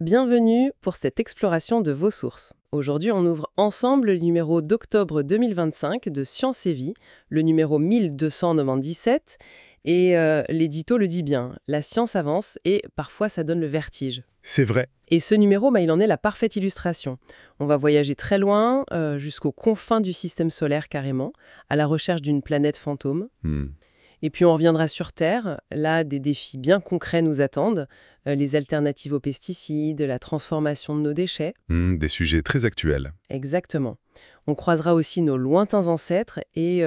Bienvenue pour cette exploration de vos sources. Aujourd'hui, on ouvre ensemble le numéro d'octobre 2025 de Science et Vie, le numéro 1297, et l'édito le dit bien, la science avance et parfois ça donne le vertige. C'est vrai. Et ce numéro, il en est la parfaite illustration. On va voyager très loin, jusqu'aux confins du système solaire carrément, à la recherche d'une planète fantôme. Et puis on reviendra sur Terre. Là, des défis bien concrets nous attendent. Les alternatives aux pesticides, la transformation de nos déchets. Des sujets très actuels. Exactement. On croisera aussi nos lointains ancêtres et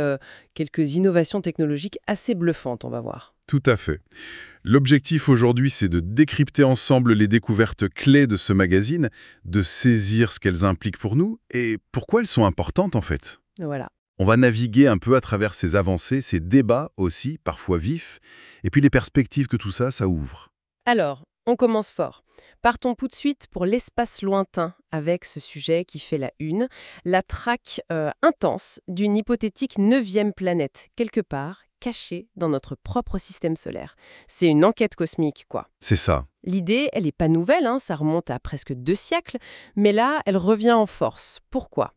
quelques innovations technologiques assez bluffantes, on va voir. Tout à fait. L'objectif aujourd'hui, c'est de décrypter ensemble les découvertes clés de ce magazine, de saisir ce qu'elles impliquent pour nous et pourquoi elles sont importantes en fait. Voilà. On va naviguer un peu à travers ces avancées, ces débats aussi, parfois vifs, et puis les perspectives que tout ça ouvre. Alors, on commence fort. Partons tout de suite pour l'espace lointain avec ce sujet qui fait la une, la traque intense d'une hypothétique 9e planète, quelque part cachée dans notre propre système solaire. C'est une enquête cosmique, quoi. C'est ça. L'idée, elle n'est pas nouvelle, ça remonte à presque 2 siècles, mais là, elle revient en force. Pourquoi ?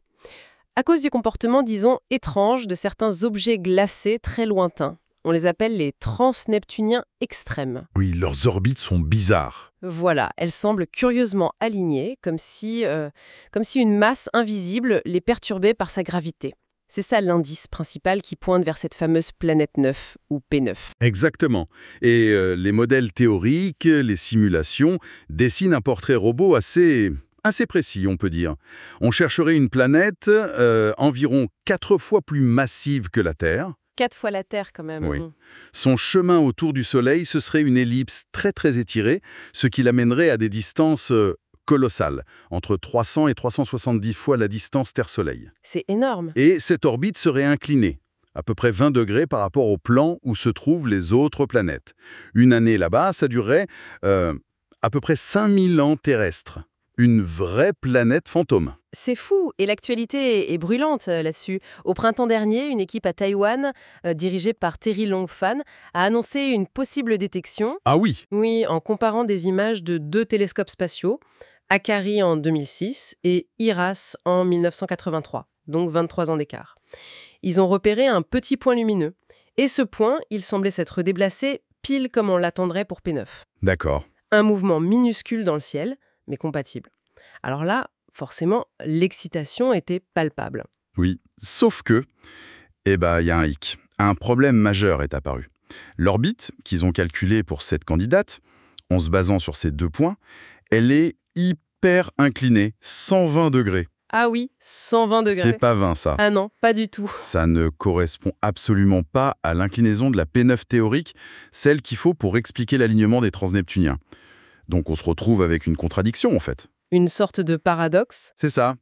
À cause du comportement, disons, étrange de certains objets glacés très lointains. On les appelle les transneptuniens extrêmes. Oui, leurs orbites sont bizarres. Voilà, elles semblent curieusement alignées, comme si une masse invisible les perturbait par sa gravité. C'est ça l'indice principal qui pointe vers cette fameuse planète 9, ou P9. Exactement. Et les modèles théoriques, les simulations, dessinent un portrait robot assez précis, on peut dire. On chercherait une planète environ 4 fois plus massive que la Terre. 4 fois la Terre, quand même. Oui. Son chemin autour du Soleil, ce serait une ellipse très très étirée, ce qui l'amènerait à des distances colossales, entre 300 et 370 fois la distance Terre-Soleil. C'est énorme. Et cette orbite serait inclinée, à peu près 20 degrés par rapport au plan où se trouvent les autres planètes. Une année là-bas, ça durerait à peu près 5000 ans terrestres. Une vraie planète fantôme. C'est fou, et l'actualité est brûlante là-dessus. Au printemps dernier, une équipe à Taïwan, dirigée par Terry Long-Fan, a annoncé une possible détection. Ah oui. Oui, en comparant des images de 2 télescopes spatiaux, Akari en 2006 et IRAS en 1983, donc 23 ans d'écart. Ils ont repéré un petit point lumineux. Et ce point, il semblait s'être déplacé pile comme on l'attendrait pour P9. D'accord. Un mouvement minuscule dans le ciel, mais compatible. Alors là, forcément, l'excitation était palpable. Oui, sauf que, il y a un hic. Un problème majeur est apparu. L'orbite qu'ils ont calculée pour cette candidate, en se basant sur ces 2 points, elle est hyper inclinée, 120 degrés. Ah oui, 120 degrés. C'est pas 20 ça. Ah non, pas du tout. Ça ne correspond absolument pas à l'inclinaison de la P9 théorique, celle qu'il faut pour expliquer l'alignement des transneptuniens. Donc on se retrouve avec une contradiction en fait. Une sorte de paradoxe. C'est ça.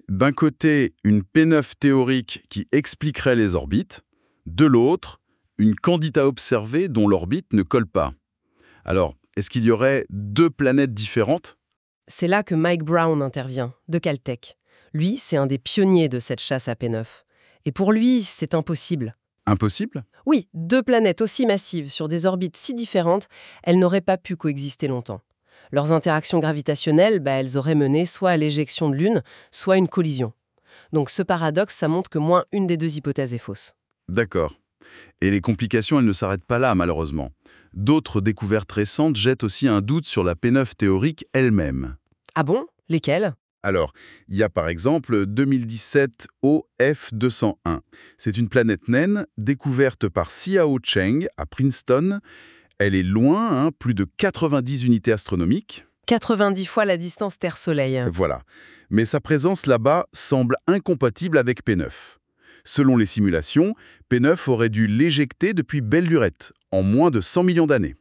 D'un côté, une P9 théorique qui expliquerait les orbites. De l'autre, une candidate observée dont l'orbite ne colle pas. Alors, est-ce qu'il y aurait 2 planètes différentes ? C'est là que Mike Brown intervient, de Caltech. Lui, c'est un des pionniers de cette chasse à P9. Et pour lui, c'est impossible. Impossible ? Oui, 2 planètes aussi massives sur des orbites si différentes, elles n'auraient pas pu coexister longtemps. Leurs interactions gravitationnelles, elles auraient mené soit à l'éjection de l'une, soit à une collision. Donc ce paradoxe, ça montre que moins une des 2 hypothèses est fausse. D'accord. Et les complications, elles ne s'arrêtent pas là, malheureusement. D'autres découvertes récentes jettent aussi un doute sur la P9 théorique elle-même. Ah bon ? Lesquelles ? Alors, il y a par exemple 2017 OF201. C'est une planète naine découverte par Xiao Cheng à Princeton. Elle est loin, plus de 90 unités astronomiques. 90 fois la distance Terre-Soleil. Voilà. Mais sa présence là-bas semble incompatible avec P9. Selon les simulations, P9 aurait dû l'éjecter depuis belle lurette, en moins de 100 millions d'années.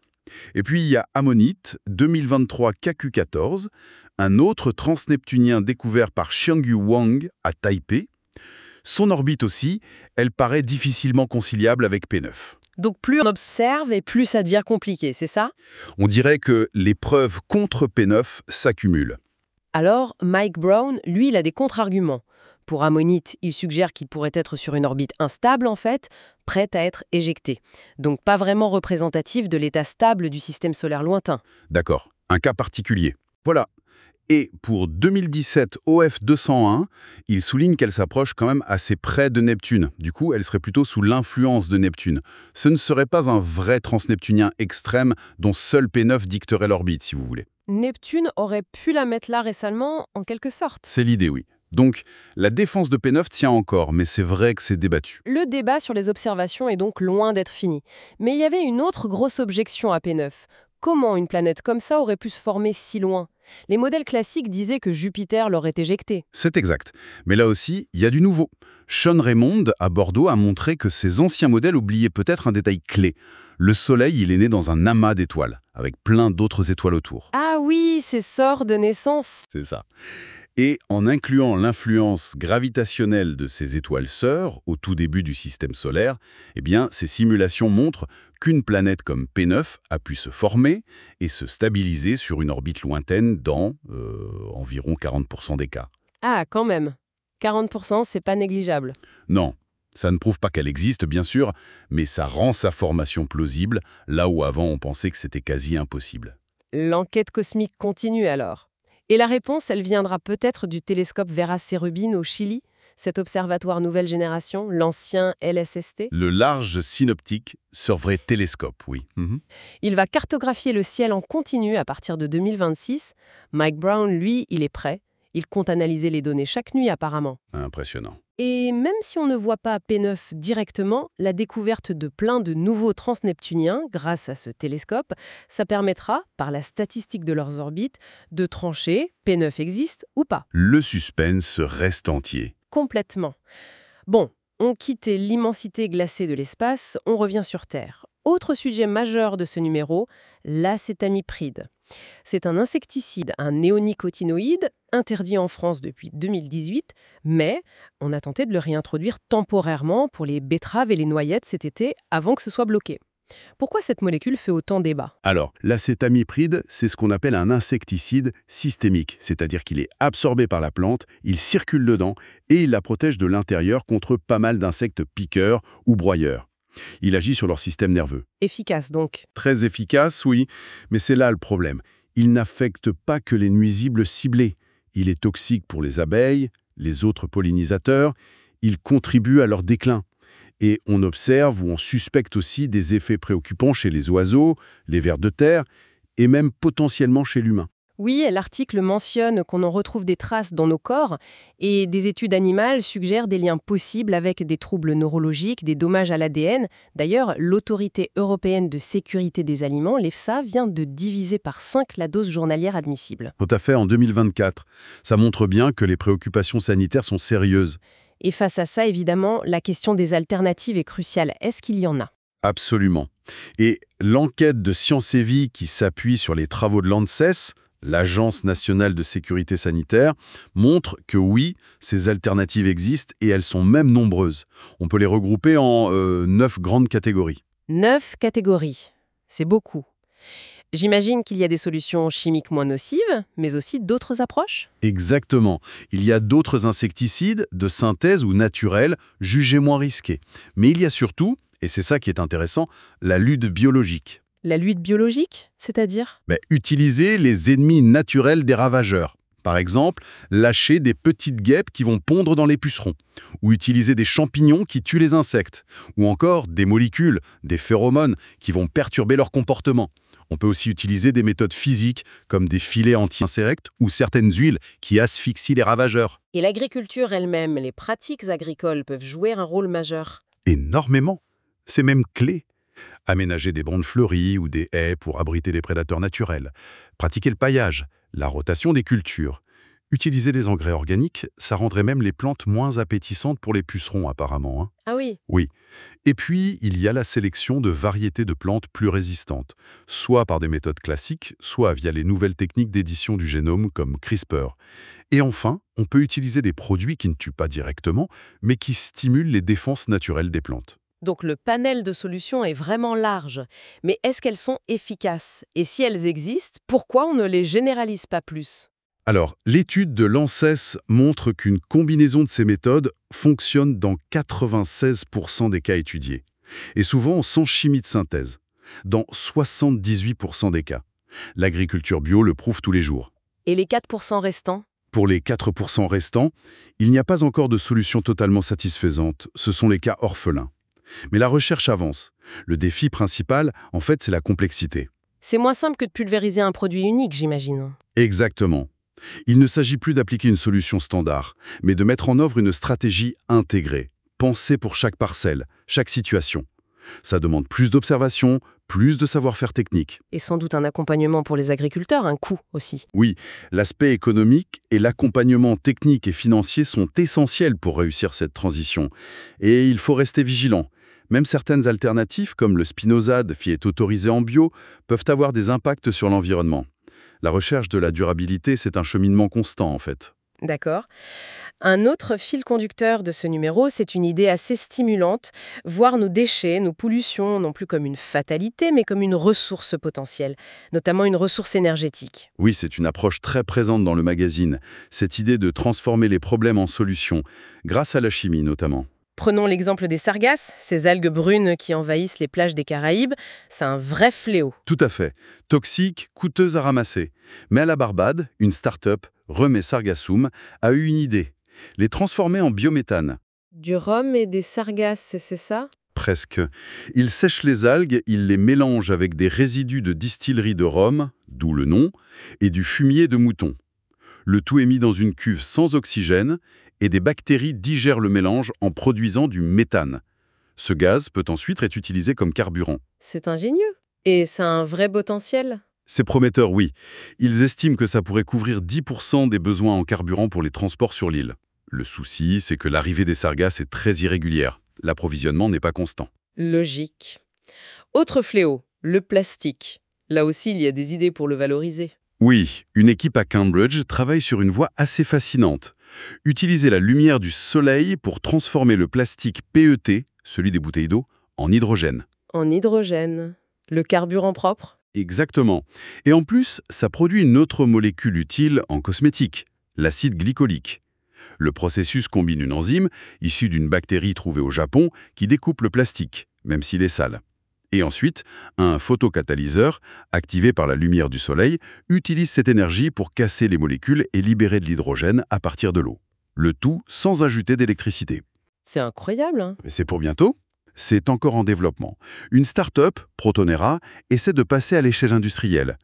Et puis il y a Ammonite 2023 KQ14, un autre transneptunien découvert par Xiangyu Wang à Taipei. Son orbite aussi, elle paraît difficilement conciliable avec P9. Donc plus on observe et plus ça devient compliqué, c'est ça ? On dirait que les preuves contre P9 s'accumulent. Alors, Mike Brown, lui, il a des contre-arguments. Pour Ammonite, il suggère qu'il pourrait être sur une orbite instable, en fait, prête à être éjectée. Donc pas vraiment représentatif de l'état stable du système solaire lointain. D'accord, un cas particulier. Voilà. Et pour 2017 OF 201, il souligne qu'elle s'approche quand même assez près de Neptune. Du coup, elle serait plutôt sous l'influence de Neptune. Ce ne serait pas un vrai transneptunien extrême dont seul P9 dicterait l'orbite, si vous voulez. Neptune aurait pu la mettre là récemment, en quelque sorte. C'est l'idée, oui. Donc, la défense de P9 tient encore, mais c'est vrai que c'est débattu. Le débat sur les observations est donc loin d'être fini. Mais il y avait une autre grosse objection à P9. Comment une planète comme ça aurait pu se former si loin? Les modèles classiques disaient que Jupiter l'aurait éjecté. C'est exact. Mais là aussi, il y a du nouveau. Sean Raymond, à Bordeaux, a montré que ces anciens modèles oubliaient peut-être un détail clé. Le Soleil, il est né dans un amas d'étoiles, avec plein d'autres étoiles autour. Ah oui, ces sorts de naissance. C'est ça. Et en incluant l'influence gravitationnelle de ces étoiles sœurs au tout début du système solaire, eh bien, ces simulations montrent qu'une planète comme P9 a pu se former et se stabiliser sur une orbite lointaine dans environ 40% des cas. Ah, quand même. 40%, c'est pas négligeable. Non, ça ne prouve pas qu'elle existe, bien sûr, mais ça rend sa formation plausible, là où avant on pensait que c'était quasi impossible. L'enquête cosmique continue alors. Et la réponse, elle viendra peut-être du télescope Vera-Cherubin au Chili, cet observatoire nouvelle génération, l'ancien LSST. Le Large Synoptique Survey Telescope, oui. Il va cartographier le ciel en continu à partir de 2026. Mike Brown, lui, il est prêt. Il compte analyser les données chaque nuit apparemment. Impressionnant. Et même si on ne voit pas P9 directement, la découverte de plein de nouveaux transneptuniens grâce à ce télescope, ça permettra, par la statistique de leurs orbites, de trancher P9 existe ou pas. Le suspense reste entier. Complètement. Bon, on quitte l'immensité glacée de l'espace, on revient sur Terre. Autre sujet majeur de ce numéro, l'acétamipride. C'est un insecticide, un néonicotinoïde, interdit en France depuis 2018, mais on a tenté de le réintroduire temporairement pour les betteraves et les noyettes cet été avant que ce soit bloqué. Pourquoi cette molécule fait autant débat? Alors, l'acétamipride, c'est ce qu'on appelle un insecticide systémique, c'est-à-dire qu'il est absorbé par la plante, il circule dedans et il la protège de l'intérieur contre pas mal d'insectes piqueurs ou broyeurs. Il agit sur leur système nerveux. Efficace donc. Très efficace, oui, mais c'est là le problème. Il n'affecte pas que les nuisibles ciblés. Il est toxique pour les abeilles, les autres pollinisateurs, il contribue à leur déclin. Et on observe ou on suspecte aussi des effets préoccupants chez les oiseaux, les vers de terre, et même potentiellement chez l'humain. Oui, l'article mentionne qu'on en retrouve des traces dans nos corps et des études animales suggèrent des liens possibles avec des troubles neurologiques, des dommages à l'ADN. D'ailleurs, l'Autorité européenne de sécurité des aliments, l'EFSA, vient de diviser par 5 la dose journalière admissible. Tout à fait, en 2024. Ça montre bien que les préoccupations sanitaires sont sérieuses. Et face à ça, évidemment, la question des alternatives est cruciale. Est-ce qu'il y en a? Absolument. Et l'enquête de Sciences et Vie qui s'appuie sur les travaux de l'ANSES, l'Agence nationale de sécurité sanitaire, montre que oui, ces alternatives existent et elles sont même nombreuses. On peut les regrouper en 9 grandes catégories. 9 catégories. C'est beaucoup. J'imagine qu'il y a des solutions chimiques moins nocives, mais aussi d'autres approches? Exactement. Il y a d'autres insecticides, de synthèse ou naturels, jugés moins risqués. Mais il y a surtout, et c'est ça qui est intéressant, la lutte biologique. La lutte biologique, c'est-à-dire? Utiliser les ennemis naturels des ravageurs. Par exemple, lâcher des petites guêpes qui vont pondre dans les pucerons, ou utiliser des champignons qui tuent les insectes, ou encore des molécules, des phéromones qui vont perturber leur comportement. On peut aussi utiliser des méthodes physiques, comme des filets anti-insectes ou certaines huiles qui asphyxient les ravageurs. Et l'agriculture elle-même, les pratiques agricoles peuvent jouer un rôle majeur. Énormément. C'est même clé. Aménager des bandes fleuries ou des haies pour abriter les prédateurs naturels. Pratiquer le paillage, la rotation des cultures. Utiliser des engrais organiques, ça rendrait même les plantes moins appétissantes pour les pucerons apparemment. Ah oui? Oui. Et puis, il y a la sélection de variétés de plantes plus résistantes, soit par des méthodes classiques, soit via les nouvelles techniques d'édition du génome comme CRISPR. Et enfin, on peut utiliser des produits qui ne tuent pas directement, mais qui stimulent les défenses naturelles des plantes. Donc le panel de solutions est vraiment large. Mais est-ce qu'elles sont efficaces? Et si elles existent, pourquoi on ne les généralise pas plus? Alors, l'étude de l'ANSES montre qu'une combinaison de ces méthodes fonctionne dans 96% des cas étudiés, et souvent sans chimie de synthèse, dans 78% des cas. L'agriculture bio le prouve tous les jours. Et les 4% restants? Pour les 4% restants, il n'y a pas encore de solution totalement satisfaisante. Ce sont les cas orphelins. Mais la recherche avance. Le défi principal, en fait, c'est la complexité. C'est moins simple que de pulvériser un produit unique, j'imagine. Exactement. Il ne s'agit plus d'appliquer une solution standard, mais de mettre en œuvre une stratégie intégrée, pensée pour chaque parcelle, chaque situation. Ça demande plus d'observation, plus de savoir-faire technique. Et sans doute un accompagnement pour les agriculteurs, un coût aussi. Oui, l'aspect économique et l'accompagnement technique et financier sont essentiels pour réussir cette transition. Et il faut rester vigilant. Même certaines alternatives, comme le spinosade, qui est autorisé en bio, peuvent avoir des impacts sur l'environnement. La recherche de la durabilité, c'est un cheminement constant, en fait. D'accord. Un autre fil conducteur de ce numéro, c'est une idée assez stimulante, voir nos déchets, nos pollutions, non plus comme une fatalité, mais comme une ressource potentielle, notamment une ressource énergétique. Oui, c'est une approche très présente dans le magazine, cette idée de transformer les problèmes en solutions, grâce à la chimie notamment. Prenons l'exemple des sargasses, ces algues brunes qui envahissent les plages des Caraïbes, c'est un vrai fléau. Tout à fait. Toxique, coûteuse à ramasser. Mais à la Barbade, une start-up, Remet Sargassum, a eu une idée. Les transformer en biométhane. Du rhum et des sargasses, c'est ça? Presque. Ils sèchent les algues, ils les mélangent avec des résidus de distillerie de rhum, d'où le nom, et du fumier de mouton. Le tout est mis dans une cuve sans oxygène et des bactéries digèrent le mélange en produisant du méthane. Ce gaz peut ensuite être utilisé comme carburant. C'est ingénieux. Et ça a un vrai potentiel? C'est prometteur, oui. Ils estiment que ça pourrait couvrir 10% des besoins en carburant pour les transports sur l'île. Le souci, c'est que l'arrivée des sargasses est très irrégulière. L'approvisionnement n'est pas constant. Logique. Autre fléau, le plastique. Là aussi, il y a des idées pour le valoriser. Oui, une équipe à Cambridge travaille sur une voie assez fascinante. Utiliser la lumière du soleil pour transformer le plastique PET, celui des bouteilles d'eau, en hydrogène. En hydrogène. Le carburant propre? Exactement. Et en plus, ça produit une autre molécule utile en cosmétique, l'acide glycolique. Le processus combine une enzyme, issue d'une bactérie trouvée au Japon, qui découpe le plastique, même s'il est sale. Et ensuite, un photocatalyseur, activé par la lumière du soleil, utilise cette énergie pour casser les molécules et libérer de l'hydrogène à partir de l'eau. Le tout sans ajouter d'électricité. C'est incroyable, hein? Mais c'est pour bientôt? C'est encore en développement. Une start-up, Protonera, essaie de passer à l'échelle industrielle.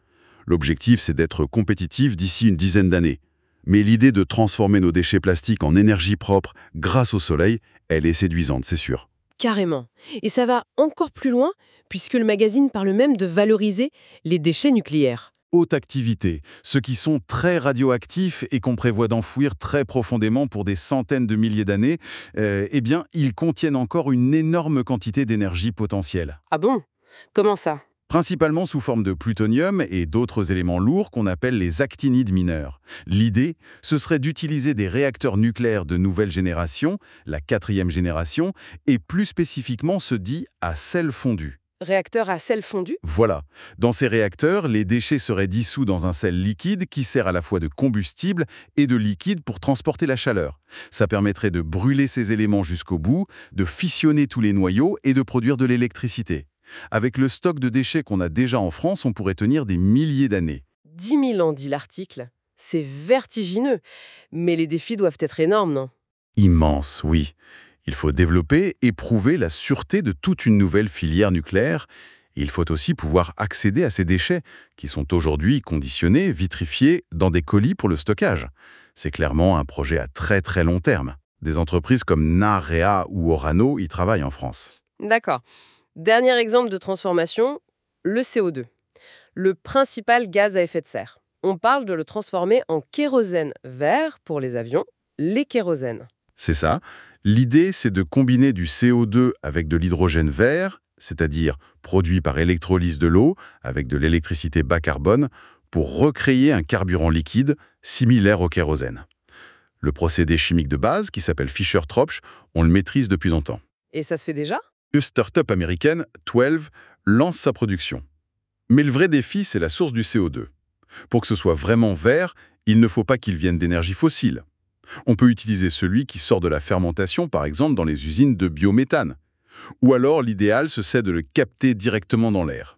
L'objectif, c'est d'être compétitif d'ici une dizaine d'années. Mais l'idée de transformer nos déchets plastiques en énergie propre grâce au soleil, elle est séduisante, c'est sûr. Carrément. Et ça va encore plus loin, puisque le magazine parle même de valoriser les déchets nucléaires. Haute activité, ceux qui sont très radioactifs et qu'on prévoit d'enfouir très profondément pour des centaines de milliers d'années, eh bien, ils contiennent encore une énorme quantité d'énergie potentielle. Ah bon? Comment ça? Principalement sous forme de plutonium et d'autres éléments lourds qu'on appelle les actinides mineurs. L'idée, ce serait d'utiliser des réacteurs nucléaires de nouvelle génération, la 4e génération, et plus spécifiquement ceux dits à sel fondu. Réacteur à sel fondu? Voilà. Dans ces réacteurs, les déchets seraient dissous dans un sel liquide qui sert à la fois de combustible et de liquide pour transporter la chaleur. Ça permettrait de brûler ces éléments jusqu'au bout, de fissionner tous les noyaux et de produire de l'électricité. Avec le stock de déchets qu'on a déjà en France, on pourrait tenir des milliers d'années. 10 000 ans, dit l'article. C'est vertigineux. Mais les défis doivent être énormes, non? Immense, oui. Il faut développer et prouver la sûreté de toute une nouvelle filière nucléaire. Il faut aussi pouvoir accéder à ces déchets qui sont aujourd'hui conditionnés, vitrifiés dans des colis pour le stockage. C'est clairement un projet à très très long terme. Des entreprises comme Narea ou Orano y travaillent en France. D'accord. Dernier exemple de transformation, le CO2. Le principal gaz à effet de serre. On parle de le transformer en kérosène vert pour les avions, les kérosènes. C'est ça. L'idée, c'est de combiner du CO2 avec de l'hydrogène vert, c'est-à-dire produit par électrolyse de l'eau avec de l'électricité bas carbone, pour recréer un carburant liquide similaire au kérosène. Le procédé chimique de base, qui s'appelle Fischer-Tropsch, on le maîtrise depuis longtemps. Et ça se fait déjà? Une start-up américaine, 12, lance sa production. Mais le vrai défi, c'est la source du CO2. Pour que ce soit vraiment vert, il ne faut pas qu'il vienne d'énergie fossile. On peut utiliser celui qui sort de la fermentation, par exemple dans les usines de biométhane. Ou alors, l'idéal, c'est de le capter directement dans l'air.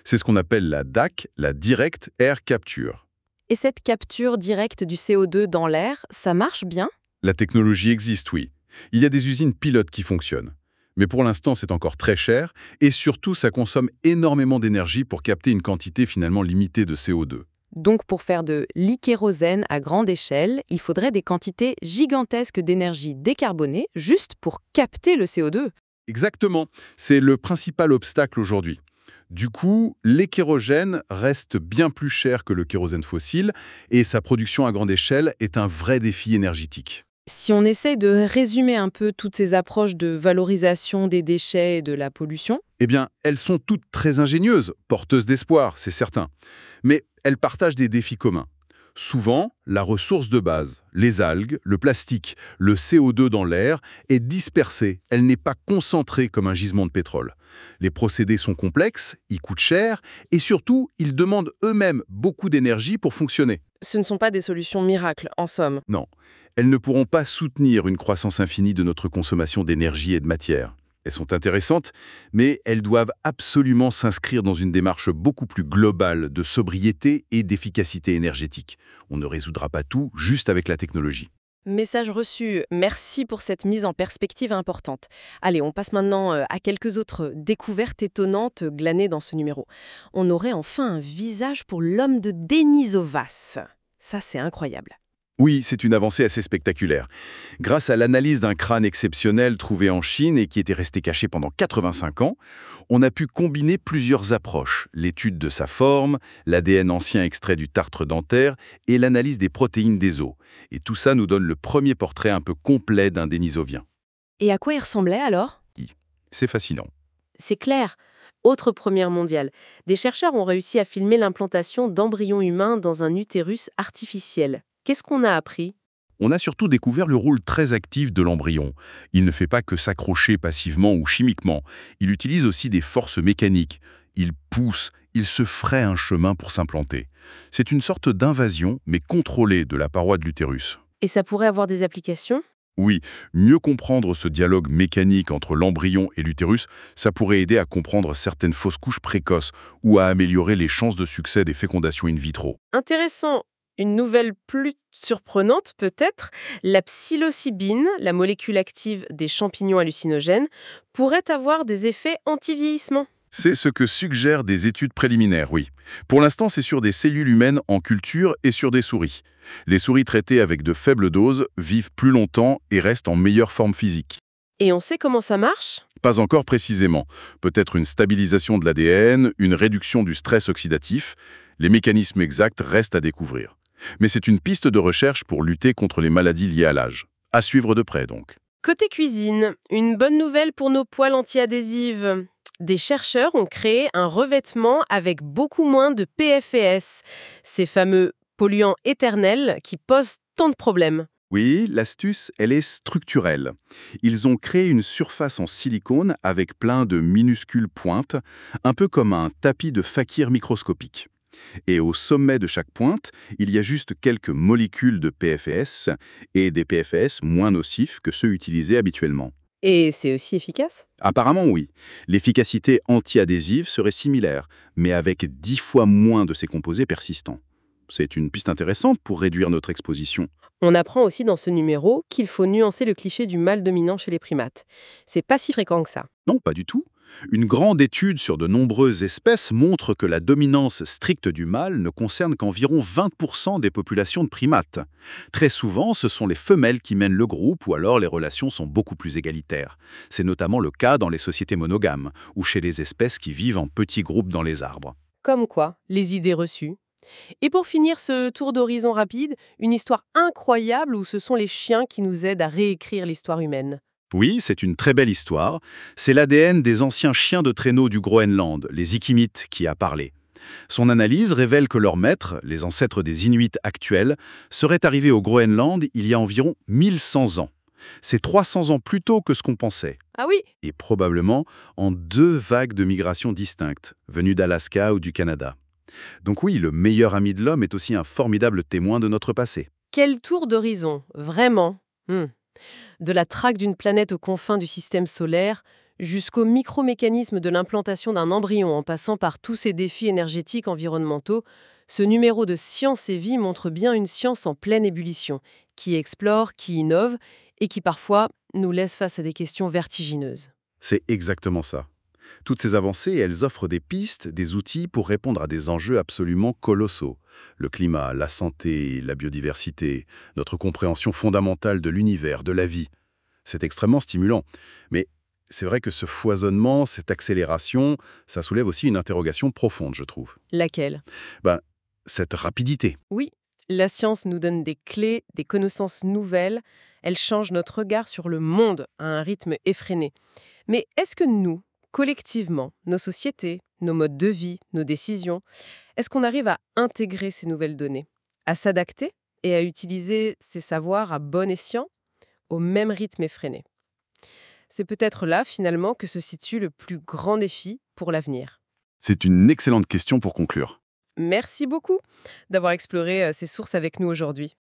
C'est ce qu'on appelle la DAC, la Direct Air Capture. Et cette capture directe du CO2 dans l'air, ça marche bien? La technologie existe, oui. Il y a des usines pilotes qui fonctionnent. Mais pour l'instant, c'est encore très cher et surtout, ça consomme énormément d'énergie pour capter une quantité finalement limitée de CO2. Donc pour faire de l'ikérosène à grande échelle, il faudrait des quantités gigantesques d'énergie décarbonée juste pour capter le CO2. Exactement, c'est le principal obstacle aujourd'hui. Du coup, l'ékérogène reste bien plus cher que le kérosène fossile et sa production à grande échelle est un vrai défi énergétique. Si on essaye de résumer un peu toutes ces approches de valorisation des déchets et de la pollution, Eh bien, elles sont toutes très ingénieuses, porteuses d'espoir, c'est certain. Mais elles partagent des défis communs. Souvent, la ressource de base, les algues, le plastique, le CO2 dans l'air, est dispersée, elle n'est pas concentrée comme un gisement de pétrole. Les procédés sont complexes, ils coûtent cher, et surtout, ils demandent eux-mêmes beaucoup d'énergie pour fonctionner. ce ne sont pas des solutions miracles, en somme. Non, elles ne pourront pas soutenir une croissance infinie de notre consommation d'énergie et de matière. Elles sont intéressantes, mais elles doivent absolument s'inscrire dans une démarche beaucoup plus globale de sobriété et d'efficacité énergétique. On ne résoudra pas tout juste avec la technologie. Message reçu, merci pour cette mise en perspective importante. Allez, on passe maintenant à quelques autres découvertes étonnantes glanées dans ce numéro. On aurait enfin un visage pour l'homme de Denisovas. Ça, c'est incroyable. Oui, c'est une avancée assez spectaculaire. Grâce à l'analyse d'un crâne exceptionnel trouvé en Chine et qui était resté caché pendant 85 ans, on a pu combiner plusieurs approches, l'étude de sa forme, l'ADN ancien extrait du tartre dentaire et l'analyse des protéines des os. Et tout ça nous donne le premier portrait un peu complet d'un Denisovien. Et à quoi il ressemblait alors? C'est fascinant. C'est clair. Autre première mondiale. Des chercheurs ont réussi à filmer l'implantation d'embryons humains dans un utérus artificiel. Qu'est-ce qu'on a appris? On a surtout découvert le rôle très actif de l'embryon. Il ne fait pas que s'accrocher passivement ou chimiquement. Il utilise aussi des forces mécaniques. Il pousse, il se fraie un chemin pour s'implanter. C'est une sorte d'invasion, mais contrôlée de la paroi de l'utérus. Et ça pourrait avoir des applications? Oui, mieux comprendre ce dialogue mécanique entre l'embryon et l'utérus, ça pourrait aider à comprendre certaines fausses couches précoces ou à améliorer les chances de succès des fécondations in vitro. Intéressant. Une nouvelle plus surprenante peut-être, la psilocybine, la molécule active des champignons hallucinogènes, pourrait avoir des effets anti-vieillissement. C'est ce que suggèrent des études préliminaires, oui. Pour l'instant, c'est sur des cellules humaines en culture et sur des souris. Les souris traitées avec de faibles doses vivent plus longtemps et restent en meilleure forme physique. Et on sait comment ça marche? Pas encore précisément. Peut-être une stabilisation de l'ADN, une réduction du stress oxydatif. Les mécanismes exacts restent à découvrir. Mais c'est une piste de recherche pour lutter contre les maladies liées à l'âge. À suivre de près, donc. Côté cuisine, une bonne nouvelle pour nos poêles anti-adhésives. Des chercheurs ont créé un revêtement avec beaucoup moins de PFAS, ces fameux polluants éternels qui posent tant de problèmes. Oui, l'astuce, elle est structurelle. Ils ont créé une surface en silicone avec plein de minuscules pointes, un peu comme un tapis de fakir microscopique. Et au sommet de chaque pointe, il y a juste quelques molécules de PFAS et des PFAS moins nocifs que ceux utilisés habituellement. Et c'est aussi efficace? Apparemment, oui. L'efficacité anti-adhésive serait similaire, mais avec 10 fois moins de ces composés persistants. C'est une piste intéressante pour réduire notre exposition. On apprend aussi dans ce numéro qu'il faut nuancer le cliché du mâle dominant chez les primates. C'est pas si fréquent que ça. Non, pas du tout. Une grande étude sur de nombreuses espèces montre que la dominance stricte du mâle ne concerne qu'environ 20% des populations de primates. Très souvent, ce sont les femelles qui mènent le groupe ou alors les relations sont beaucoup plus égalitaires. C'est notamment le cas dans les sociétés monogames ou chez les espèces qui vivent en petits groupes dans les arbres. Comme quoi, les idées reçues. Et pour finir ce tour d'horizon rapide, une histoire incroyable où ce sont les chiens qui nous aident à réécrire l'histoire humaine. Oui, c'est une très belle histoire. C'est l'ADN des anciens chiens de traîneau du Groenland, les Inuits, qui a parlé. Son analyse révèle que leurs maîtres, les ancêtres des Inuits actuels, seraient arrivés au Groenland il y a environ 1100 ans. C'est 300 ans plus tôt que ce qu'on pensait. Ah oui? Et probablement en 2 vagues de migration distinctes, venues d'Alaska ou du Canada. Donc oui, le meilleur ami de l'homme est aussi un formidable témoin de notre passé. Quel tour d'horizon, vraiment. De la traque d'une planète aux confins du système solaire jusqu'au micromécanisme de l'implantation d'un embryon en passant par tous ces défis énergétiques environnementaux, Ce numéro de Science et Vie montre bien une science en pleine ébullition, qui explore, qui innove et qui parfois nous laisse face à des questions vertigineuses. C'est exactement ça. Toutes ces avancées, elles offrent des pistes, des outils pour répondre à des enjeux absolument colossaux. Le climat, la santé, la biodiversité, notre compréhension fondamentale de l'univers, de la vie. C'est extrêmement stimulant. Mais c'est vrai que ce foisonnement, cette accélération, ça soulève aussi une interrogation profonde, je trouve. Laquelle? Cette rapidité. Oui, la science nous donne des clés, des connaissances nouvelles. Elle change notre regard sur le monde à un rythme effréné. Mais est-ce que nous, collectivement, nos sociétés, nos modes de vie, nos décisions, est-ce qu'on arrive à intégrer ces nouvelles données, à s'adapter et à utiliser ces savoirs à bon escient, au même rythme effréné? C'est peut-être là, finalement, que se situe le plus grand défi pour l'avenir. C'est une excellente question pour conclure. Merci beaucoup d'avoir exploré ces sources avec nous aujourd'hui.